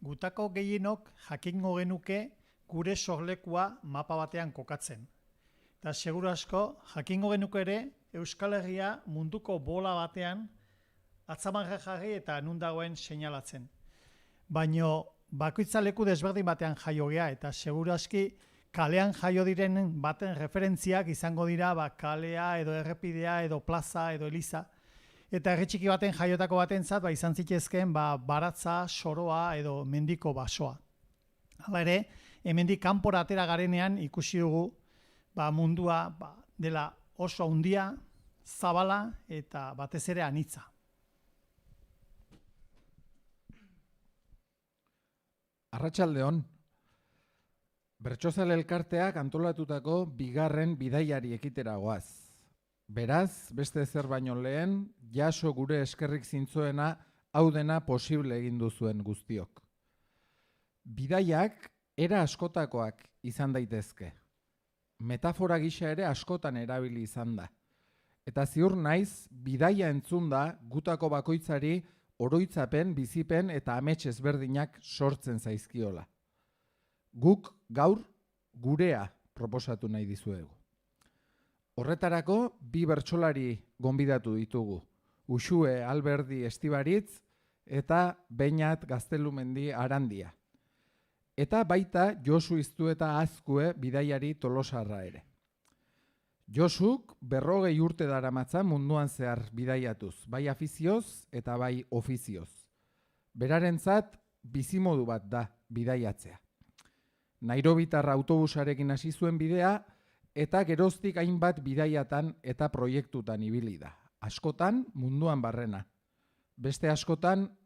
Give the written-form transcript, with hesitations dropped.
gutako gehienok jakingo genuke gure sorlekua mapa batean kokatzen. Eta seguru asko jakingo genuke ere Euskal Herria munduko bola batean atzamarra jarri eta nun dagoen seinalatzen. Baino bakoitza leku desberdin batean jaio gea eta seguru aski kalean jaio diren baten referentziak izango dira kalea edo errepidea edo plaza edo eliza. Eta herri txiki baten jaiotako batentzat izan zitezkeen baratza, soroa edo mendiko basoa. Hala ere, hemendik kanpora atera garenean ikusi dugu mundua dela oso handia, zabala eta batez ere anitza. Arratsaldeon. Bertsozale elkarteak antolatutako bigarren bidaiari ekitera goaz. Beraz, beste ezer baino lehen, jaso gure eskerrik zintzoena hau dena posible egin duzuen guztiok. Bidaiak era askotakoak izan daitezke. Metafora gisa ere askotan erabili izan da. Eta ziur naiz, bidaia entzunda gutako bakoitzari oroitzapen, bizipen eta amets ezberdinak sortzen zaizkiola. Guk gaur gurea proposatu nahi dizuegu. Horretarako bi bertsolari gonbidatu ditugu. Uxue Alberdi Estibaritz eta Beñat Gaztelumendi Arandia. Eta baita Josu Iztueta Azkue bidaiari tolosarra ere. Josuk 40 urte daramatza munduan zehar bidaiatuz, bai afizioz eta bai ofizioz. Berarentzat bizimodu bat da bidaiatzea. Nairobitar autobusarekin hasi zuen bidea eta geroztik hainbat bidaiatan eta proiektutan ibili da. Askotan munduan barrena. Beste askotan